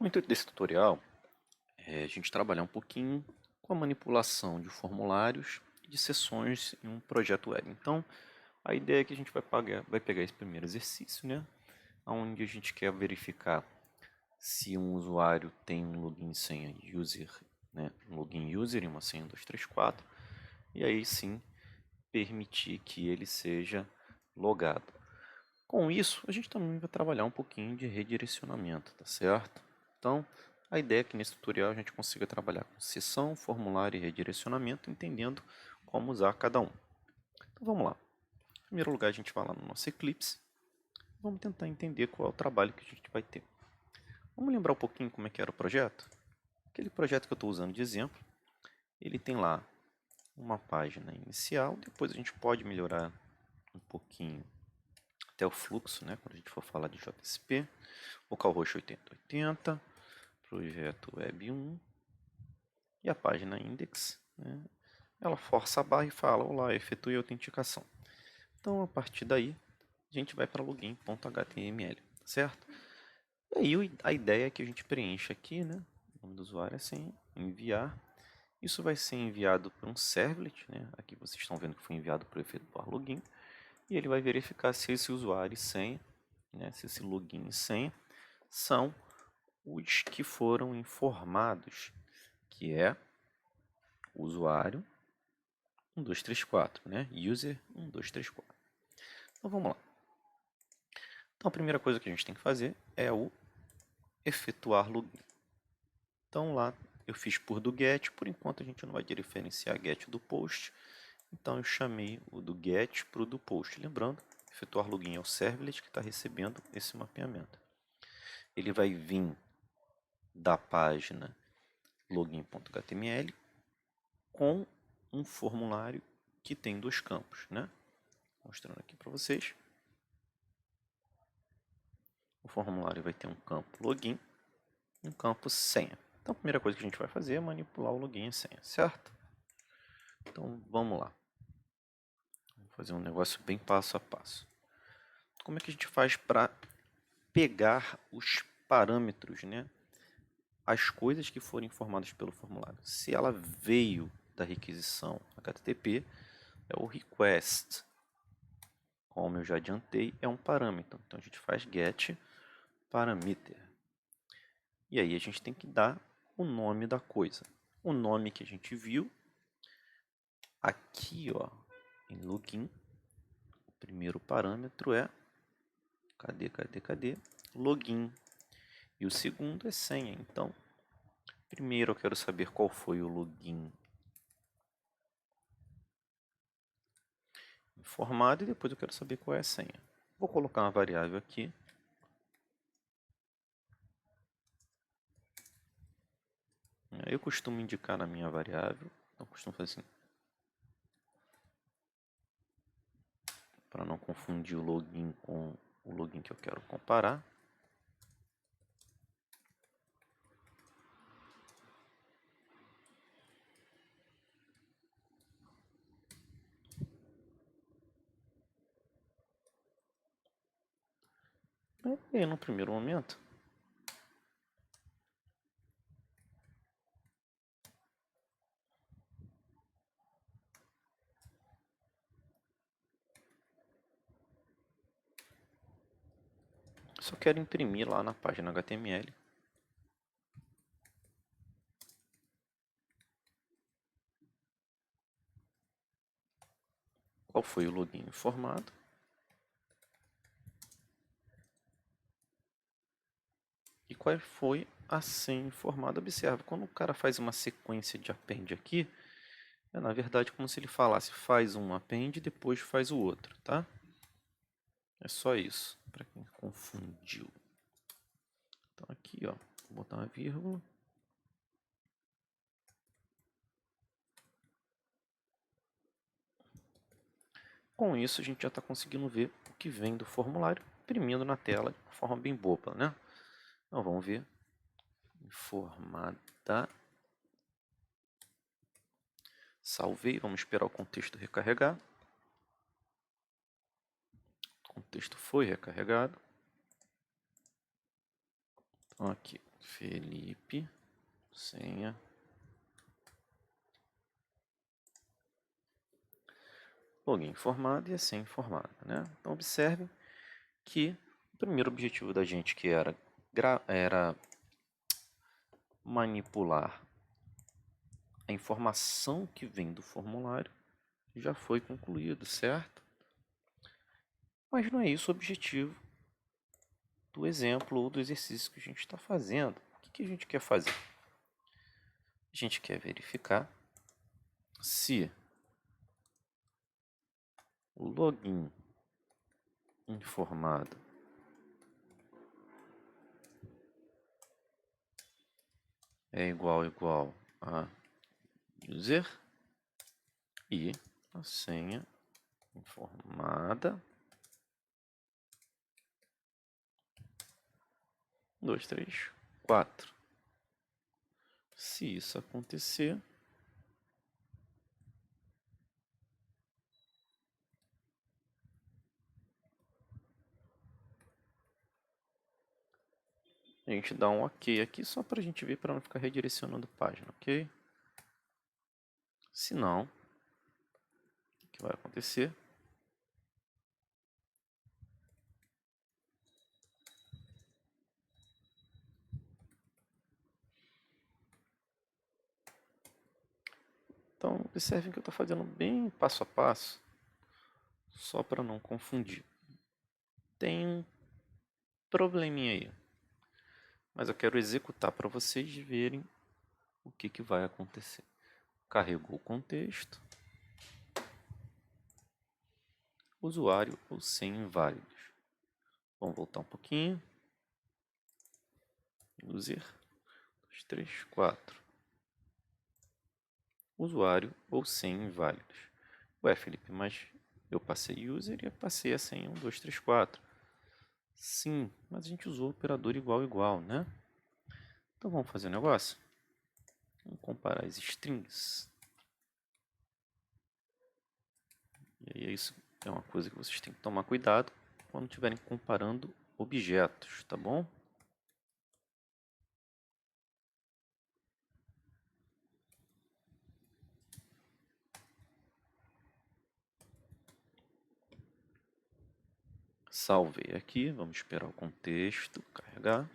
O intuito desse tutorial é a gente trabalhar um pouquinho com a manipulação de formulários e de sessões em um projeto web. Então, a ideia é que a gente vai pegar esse primeiro exercício, né, onde a gente quer verificar se um usuário tem um login e senha user, né, um login user e uma senha 234, e aí sim permitir que ele seja logado. Com isso, a gente também vai trabalhar um pouquinho de redirecionamento, tá certo? Então, a ideia é que nesse tutorial a gente consiga trabalhar com sessão, formulário e redirecionamento, entendendo como usar cada um. Então, vamos lá. Em primeiro lugar, a gente vai lá no nosso Eclipse. Vamos tentar entender qual é o trabalho que a gente vai ter. Vamos lembrar um pouquinho como é que era o projeto? Aquele projeto que eu estou usando de exemplo, ele tem lá uma página inicial, depois a gente pode melhorar um pouquinho até o fluxo, né, quando a gente for falar de JSP, localhost 8080, projeto web 1 e a página index, né, ela força a barra e fala, olá, efetue a autenticação. Então, a partir daí, a gente vai para login.html, certo? E aí, a ideia é que a gente preencha aqui, né, o nome do usuário é senha, enviar. Isso vai ser enviado para um servlet, né, aqui vocês estão vendo que foi enviado para o efetuar login, e ele vai verificar se esse usuário e senha, né, se esse login e senha são os que foram informados, que é o usuário 1234, né? User 1234. Então vamos lá. Então a primeira coisa que a gente tem que fazer é o efetuar login. Então lá eu fiz por do get, por enquanto a gente não vai diferenciar get do post, então eu chamei o do get para o do post. Lembrando, efetuar login é o servlet que está recebendo esse mapeamento. Ele vai vir da página login.html com um formulário que tem dois campos, né? Mostrando aqui para vocês. O formulário vai ter um campo login e um campo senha. Então a primeira coisa que a gente vai fazer é manipular o login e senha, certo? Então vamos lá. Vamos fazer um negócio bem passo a passo. Como é que a gente faz para pegar os parâmetros, né? As coisas que foram informadas pelo formulário. Se ela veio da requisição HTTP, é o request. Como eu já adiantei, é um parâmetro. Então a gente faz get parameter. E aí a gente tem que dar o nome da coisa. O nome que a gente viu aqui, ó, em login, o primeiro parâmetro é cadê? Login. E o segundo é senha. Então, primeiro eu quero saber qual foi o login informado e depois eu quero saber qual é a senha. Vou colocar uma variável aqui. Eu costumo indicar na minha variável, então costumo fazer assim, para não confundir o login com o login que eu quero comparar. E no primeiro momento, só quero imprimir lá na página HTML. Qual foi o login informado? E qual foi a senha informada? Observe, quando o cara faz uma sequência de append aqui, é na verdade como se ele falasse faz um append e depois faz o outro, tá? É só isso, para quem confundiu. Então aqui, ó, vou botar uma vírgula. Com isso a gente já está conseguindo ver o que vem do formulário, imprimindo na tela de uma forma bem boba, né? Então vamos ver. Informada. Salvei, vamos esperar o contexto recarregar. O contexto foi recarregado. Aqui, Felipe, senha. Login informado e a senha informada, né? Então, observe que o primeiro objetivo da gente, que era manipular a informação que vem do formulário, já foi concluído, certo? Mas não é isso o objetivo do exemplo ou do exercício que a gente está fazendo. O que a gente quer fazer? A gente quer verificar se o login informado é igual a user e a senha informada 2, 3, 4. Se isso acontecer, a gente dá um OK aqui só para a gente ver, para não ficar redirecionando página, ok? Se não, o que vai acontecer? Então, observem que eu estou fazendo bem passo a passo, só para não confundir. Tem um probleminha aí, mas eu quero executar para vocês verem o que vai acontecer. Carregou o contexto, usuário ou senha inválidos. Vamos voltar um pouquinho. User 2, 3, 4. Usuário ou senha inválidos. Ué, Felipe, mas eu passei user e eu passei a senha 1, 2, 3, 4. Sim, mas a gente usou o operador igual, né? Então vamos fazer um negócio? Vamos comparar as strings. E aí isso é uma coisa que vocês têm que tomar cuidado quando estiverem comparando objetos, tá bom? Salvei aqui, vamos esperar o contexto carregar.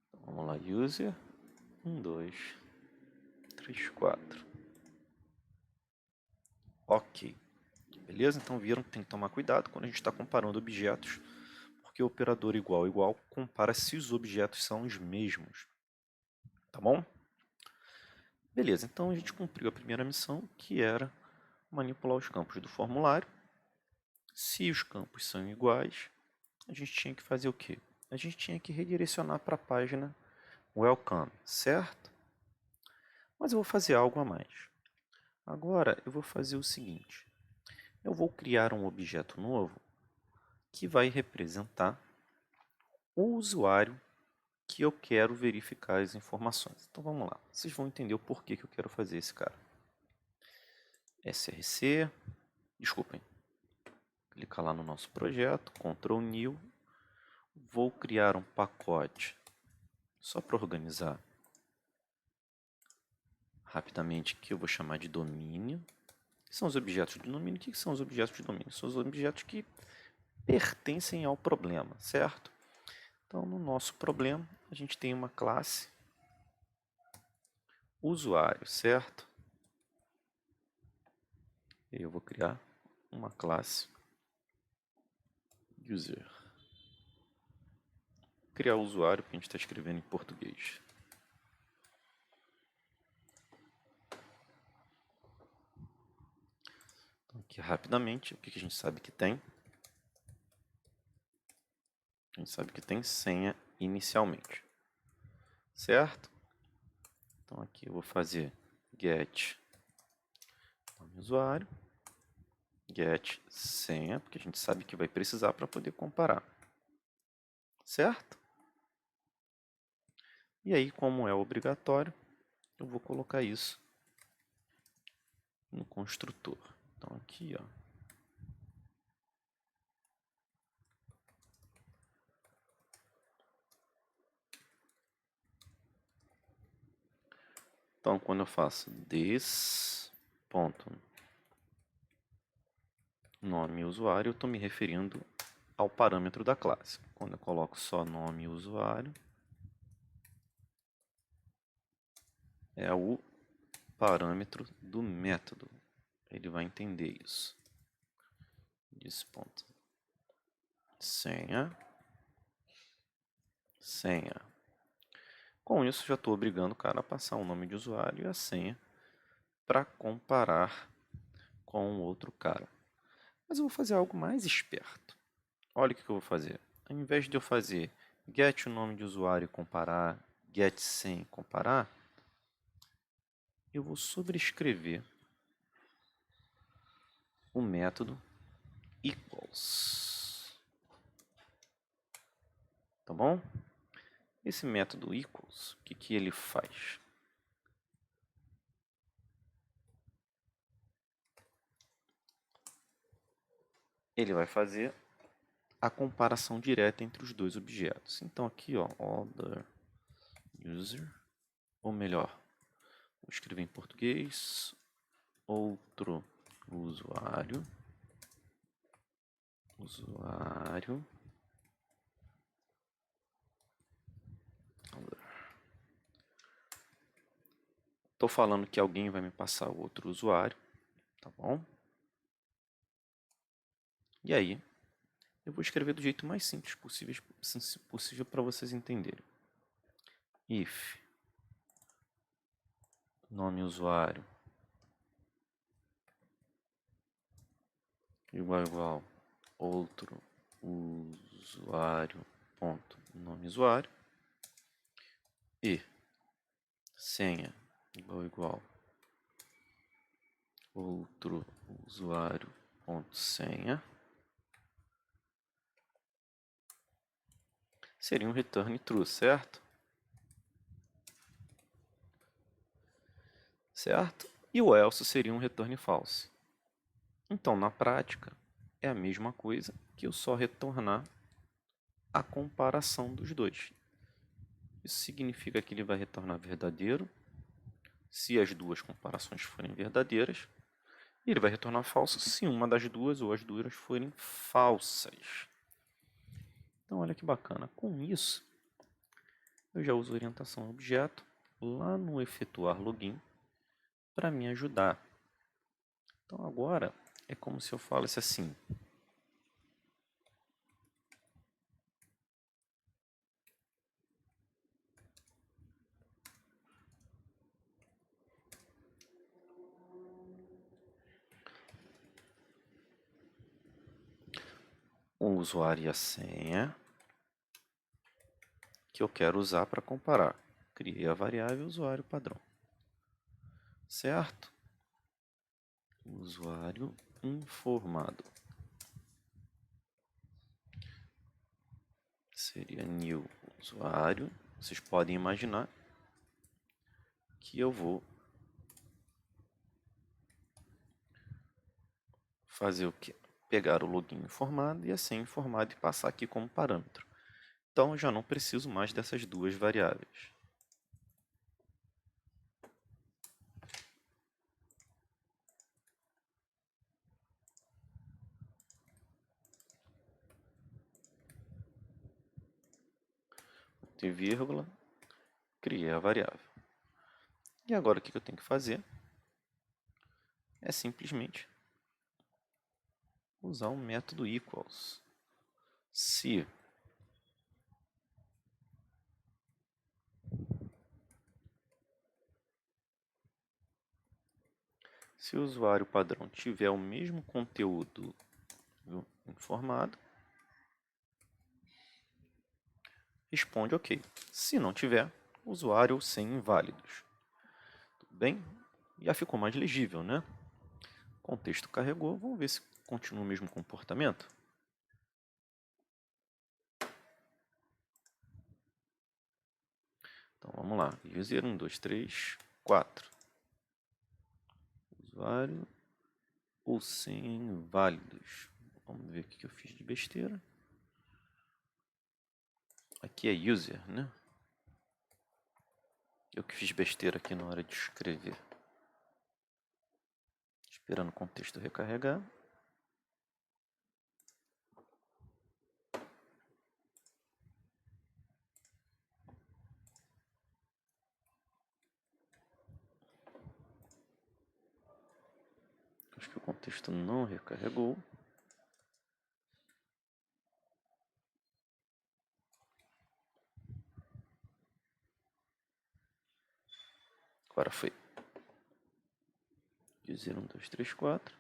Então, vamos lá, user 1, 2, 3, 4. Ok. Beleza? Então viram que tem que tomar cuidado quando a gente está comparando objetos, porque o operador igual compara se os objetos são os mesmos. Tá bom? Beleza, então a gente cumpriu a primeira missão, que era manipular os campos do formulário. Se os campos são iguais, a gente tinha que fazer o quê? A gente tinha que redirecionar para a página Welcome, certo? Mas eu vou fazer algo a mais. Agora eu vou fazer o seguinte. Eu vou criar um objeto novo que vai representar o usuário que eu quero verificar as informações. Então vamos lá. Vocês vão entender o porquê que eu quero fazer esse cara. src, desculpem. Clicar lá no nosso projeto, Ctrl New. Vou criar um pacote só para organizar rapidamente, que eu vou chamar de domínio. O que são os objetos de domínio? O que são os objetos de domínio? São os objetos que pertencem ao problema, certo? Então, no nosso problema, a gente tem uma classe usuário, certo? E eu vou criar uma classe user. Criar o usuário, porque a gente está escrevendo em português. Então, aqui rapidamente, o que a gente sabe que tem? A gente sabe que tem senha inicialmente, certo? Então aqui eu vou fazer get nome usuário, get senha, porque a gente sabe que vai precisar para poder comparar, certo? E aí, como é obrigatório, eu vou colocar isso no construtor. Então aqui, ó, Então, quando eu faço this ponto nome usuário, eu estou me referindo ao parâmetro da classe. Quando eu coloco só nome usuário, é o parâmetro do método. Ele vai entender isso. This ponto senha, senha. Com isso, já estou obrigando o cara a passar o nome de usuário e a senha para comparar com o outro cara. Mas eu vou fazer algo mais esperto. Olha o que eu vou fazer. Ao invés de eu fazer get o nome de usuário e comparar, get senha e comparar, eu vou sobrescrever o método equals. Tá bom? Esse método equals, o que ele faz? Ele vai fazer a comparação direta entre os dois objetos. Então aqui, ó, other user, ou melhor, vou escrever em português, outro usuário, estou falando que alguém vai me passar o outro usuário, tá bom? E aí, eu vou escrever do jeito mais simples possível para vocês entenderem. If nome usuário igual outro usuário ponto nome usuário e senha igual outro usuário ponto senha seria um return true, certo? Certo? E o else seria um return false. Então, na prática, é a mesma coisa que eu só retornar a comparação dos dois. Isso significa que ele vai retornar verdadeiro se as duas comparações forem verdadeiras, e ele vai retornar falso se uma das duas ou as duas forem falsas. Então, olha que bacana. Com isso, eu já uso orientação a objeto lá no efetuar login para me ajudar. Então, agora é como se eu falasse assim: o usuário e a senha que eu quero usar para comparar. Criei a variável usuário padrão. Certo? Usuário informado. Seria new usuário. Vocês podem imaginar que eu vou fazer o quê? Pegar o login informado e a senha informada e passar aqui como parâmetro. Então, eu já não preciso mais dessas duas variáveis. Tem vírgula, criei a variável. E agora o que eu tenho que fazer? É simplesmente usar o método equals. Se o usuário padrão tiver o mesmo conteúdo informado, responde OK. Se não tiver, usuário sem inválidos. Tudo bem? Já ficou mais legível, né? O contexto carregou, vamos ver se continua o mesmo comportamento. Então vamos lá, user 1, 2, 3, 4. Usuário ou sem inválidos. Vamos ver o que eu fiz de besteira. Aqui é user, né? Eu que fiz besteira aqui na hora de escrever. Esperando o contexto recarregar. Acho que o contexto não recarregou. Agora foi. Dizer 1, 2, 3, 4.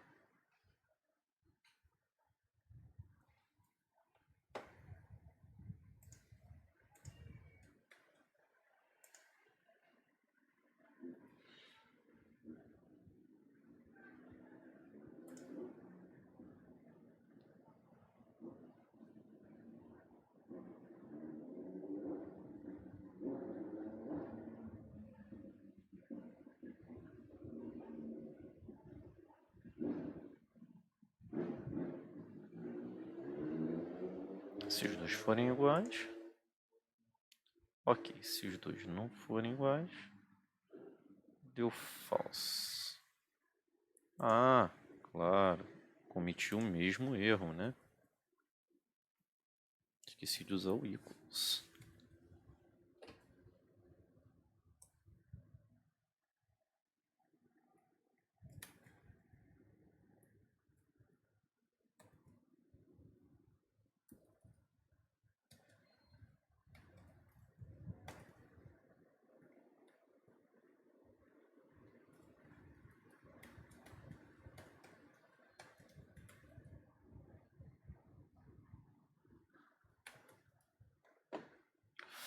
Se os dois forem iguais. Ok, se os dois não forem iguais, deu false. Ah, claro, cometi o mesmo erro, né? Esqueci de usar o equals.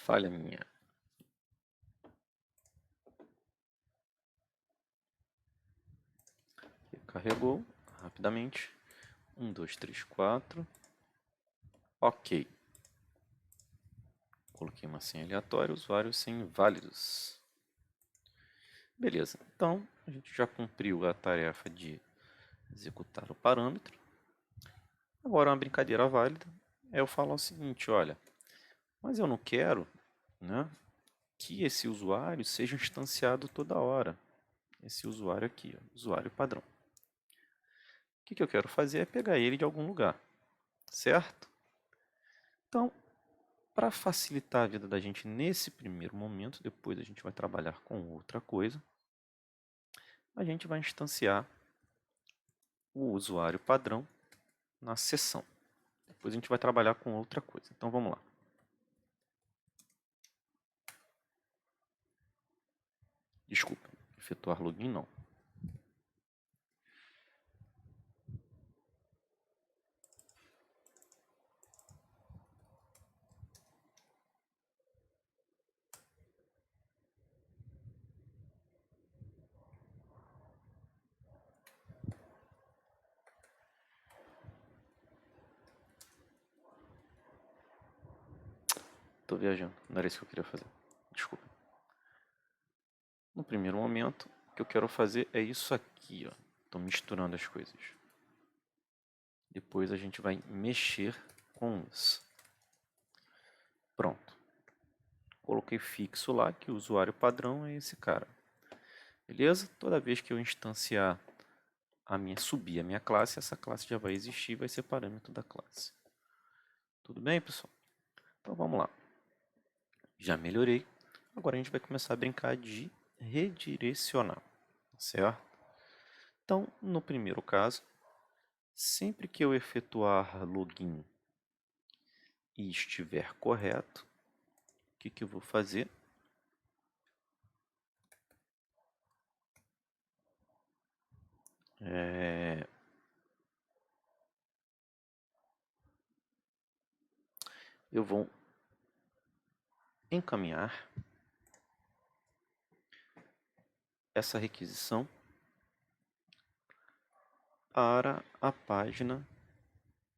Falha minha. Carregou rapidamente. 1, 2, 3, 4. Ok. Coloquei uma senha aleatória, usuário sem inválidos. Beleza, então a gente já cumpriu a tarefa de executar o parâmetro. Agora uma brincadeira válida é eu falar o seguinte, olha, mas eu não quero, né, que esse usuário seja instanciado toda hora. Esse usuário aqui, ó, usuário padrão. O que eu quero fazer é pegar ele de algum lugar, certo? Então, para facilitar a vida da gente nesse primeiro momento, depois a gente vai trabalhar com outra coisa, a gente vai instanciar o usuário padrão na sessão. Depois a gente vai trabalhar com outra coisa. Então vamos lá. Desculpa, efetuar login não. Estou viajando, não era isso que eu queria fazer. Desculpa. No primeiro momento, o que eu quero fazer é isso aqui. Estou misturando as coisas. Depois a gente vai mexer com isso. Pronto. Coloquei fixo lá que o usuário padrão é esse cara. Beleza? Toda vez que eu instanciar subir a minha classe, essa classe já vai existir, vai ser parâmetro da classe. Tudo bem, pessoal? Então vamos lá. Já melhorei. Agora a gente vai começar a brincar de redirecionar, certo? Então, no primeiro caso, sempre que eu efetuar login e estiver correto, o que eu vou fazer? Eu vou encaminhar essa requisição para a página,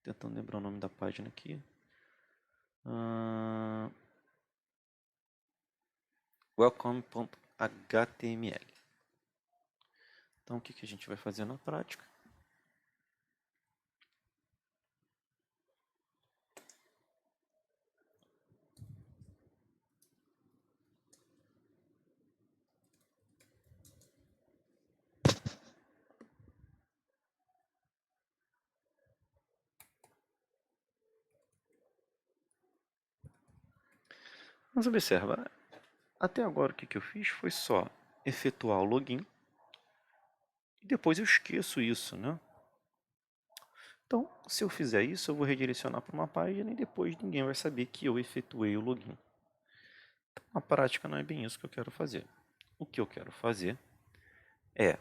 tentando lembrar o nome da página aqui, welcome.html. Então, o que a gente vai fazer na prática? Mas observa, até agora o que eu fiz foi só efetuar o login e depois eu esqueço isso, né? Então, se eu fizer isso, eu vou redirecionar para uma página e depois ninguém vai saber que eu efetuei o login. Então, na prática, não é bem isso que eu quero fazer. O que eu quero fazer é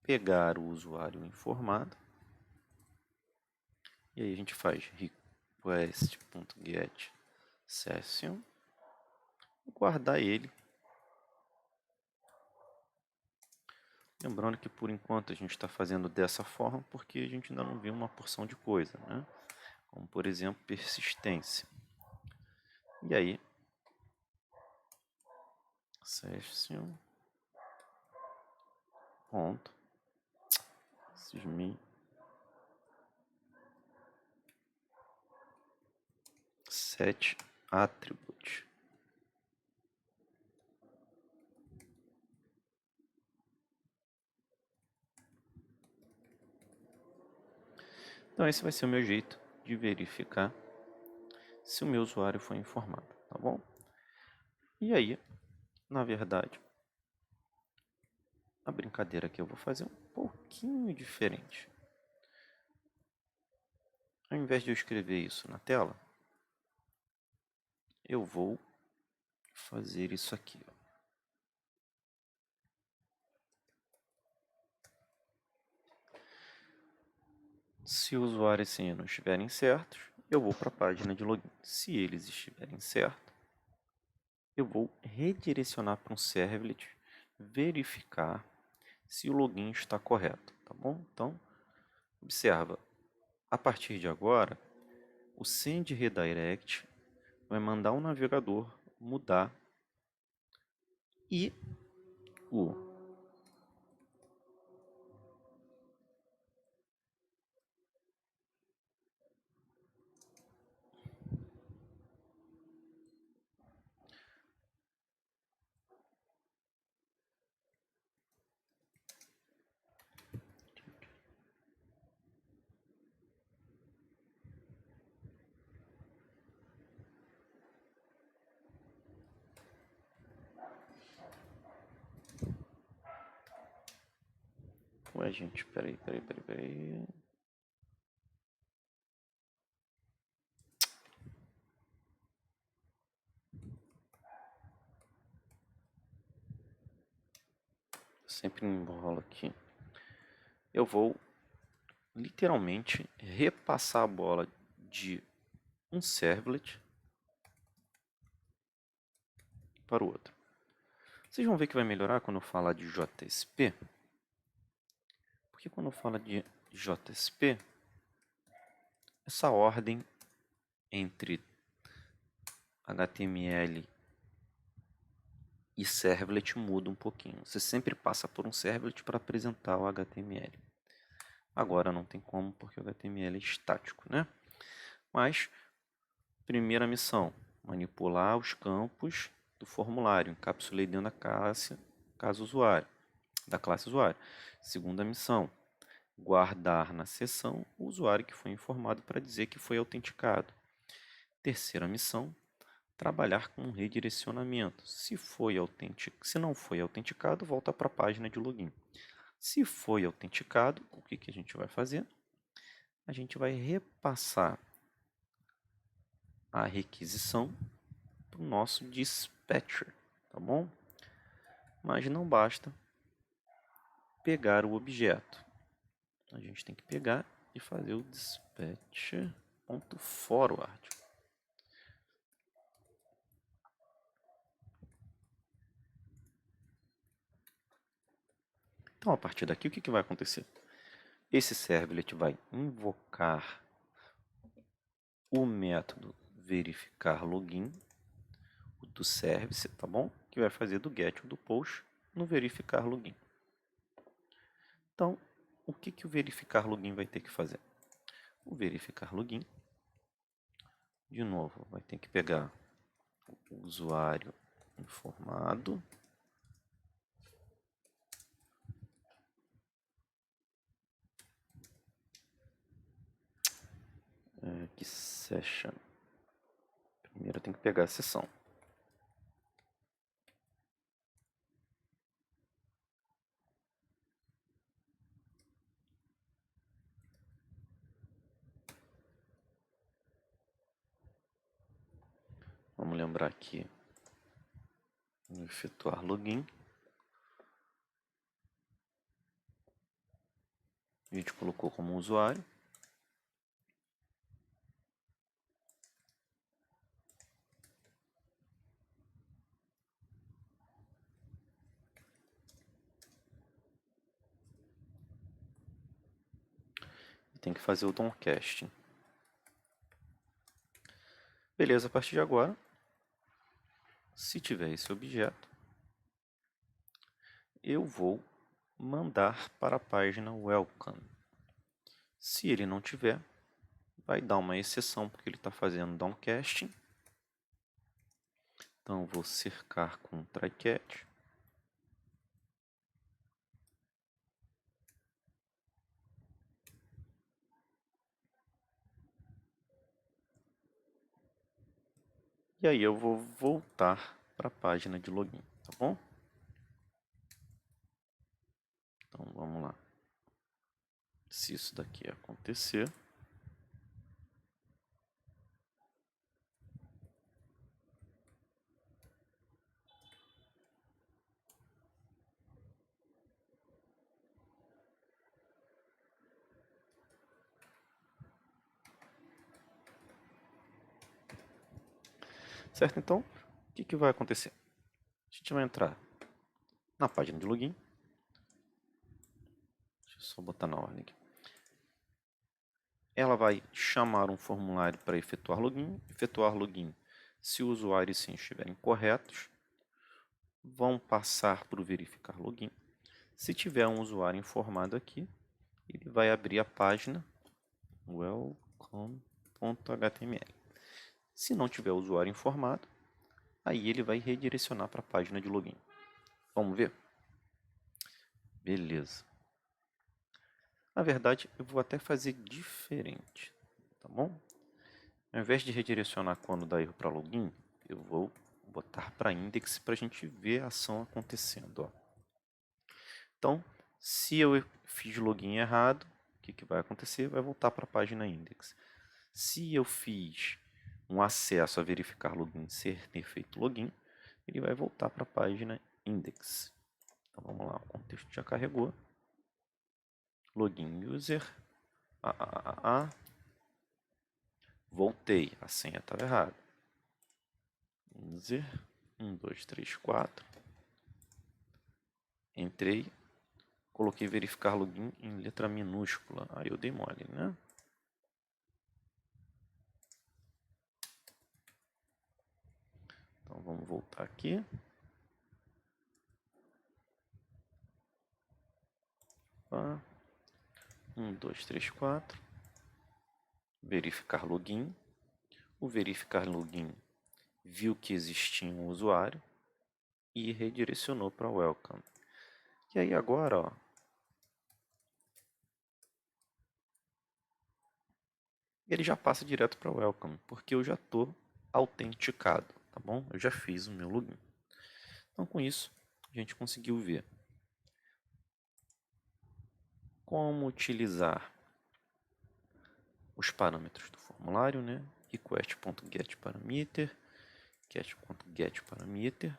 pegar o usuário informado e aí a gente faz request.get session e guardar ele. Lembrando que por enquanto a gente está fazendo dessa forma porque a gente ainda não viu uma porção de coisa, né? Como por exemplo persistência. E aí, session ponto sysmin set attribute. Então esse vai ser o meu jeito de verificar se o meu usuário foi informado, tá bom? E aí, na verdade, a brincadeira que eu vou fazer é um pouquinho diferente. Ao invés de eu escrever isso na tela, eu vou fazer isso aqui. Se o usuário e senha não estiverem certos, eu vou para a página de login. Se eles estiverem certos, eu vou redirecionar para um servlet, verificar se o login está correto, tá bom? Então, observa, a partir de agora, o send redirect vai mandar o navegador mudar e o Ué, gente, peraí. Sempre me embolo aqui. Eu vou literalmente repassar a bola de um servlet para o outro. Vocês vão ver que vai melhorar quando eu falar de JSP. Porque quando eu falo de JSP, essa ordem entre HTML e servlet muda um pouquinho. Você sempre passa por um servlet para apresentar o HTML. Agora não tem como porque o HTML é estático, né? Mas, primeira missão, manipular os campos do formulário. Encapsulei dentro da classe usuário, da classe usuário. Segunda missão, guardar na seção o usuário que foi informado para dizer que foi autenticado. Terceira missão, trabalhar com um redirecionamento. Se não foi autenticado, volta para a página de login. Se foi autenticado, o que a gente vai fazer? A gente vai repassar a requisição para o nosso dispatcher, tá bom? Mas não basta pegar o objeto. A gente tem que pegar e fazer o dispatcher.forward. Então, a partir daqui, o que vai acontecer? Esse servlet vai invocar o método verificar login do service, tá bom? Que vai fazer do get ou do post no verificar login. Então, o que o verificar login vai ter que fazer? O verificar login, de novo, vai ter que pegar o usuário informado, que session Primeiro eu tenho que pegar a sessão. Vamos lembrar aqui no efetuar login. A gente colocou como usuário. E tem que fazer o downcasting. Beleza, a partir de agora, se tiver esse objeto, eu vou mandar para a página welcome. Se ele não tiver, vai dar uma exceção porque ele está fazendo downcasting. Então vou cercar com try-catch. E aí eu vou voltar para a página de login, tá bom? Então vamos lá. Se isso daqui acontecer, certo? Então, o que vai acontecer? A gente vai entrar na página de login. Deixa eu só botar na ordem aqui. Ela vai chamar um formulário para efetuar login. Efetuar login, se o usuário e senha estiverem corretos, vão passar para o verificar login. Se tiver um usuário informado aqui, ele vai abrir a página welcome.html. Se não tiver usuário informado, aí ele vai redirecionar para a página de login. Vamos ver? Beleza. Na verdade, eu vou até fazer diferente, tá bom? Ao invés de redirecionar quando dá erro para login, eu vou botar para index para a gente ver a ação acontecendo. Ó. Então, se eu fiz login errado, o que vai acontecer? Vai voltar para a página index. Se eu fiz um acesso a verificar login sem ter feito login, ele vai voltar para a página index. Então vamos lá, o contexto já carregou. Login user. Voltei, a senha estava errada. User 1, 2, 3, 4. Entrei, coloquei verificar login em letra minúscula. Aí eu dei mole, né? Então vamos voltar aqui. Opa. 1, 2, 3, 4. Verificar login. O verificar login viu que existia um usuário e redirecionou para welcome. E aí agora, ó, ele já passa direto para welcome, porque eu já estou autenticado, tá bom? Eu já fiz o meu login. Então com isso, a gente conseguiu ver como utilizar os parâmetros do formulário, né? request.getParameter, get.getParameter.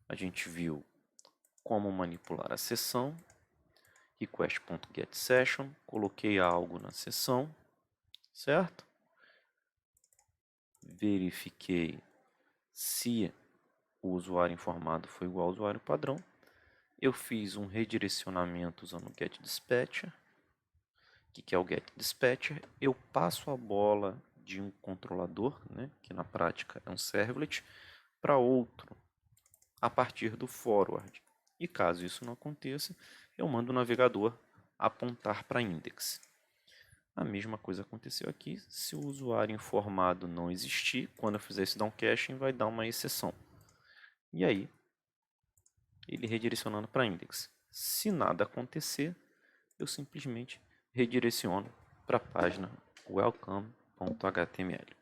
A gente viu como manipular a sessão, request.getSession, coloquei algo na sessão, certo? Verifiquei se o usuário informado foi igual ao usuário padrão. Eu fiz um redirecionamento usando o getDispatcher. O que é o getDispatcher? Eu passo a bola de um controlador, né, que na prática é um servlet, para outro a partir do forward. E caso isso não aconteça, eu mando o navegador apontar para index. A mesma coisa aconteceu aqui. Se o usuário informado não existir, quando eu fizer esse downcaching, vai dar uma exceção. E aí, ele redirecionando para index. Se nada acontecer, eu simplesmente redireciono para a página welcome.html.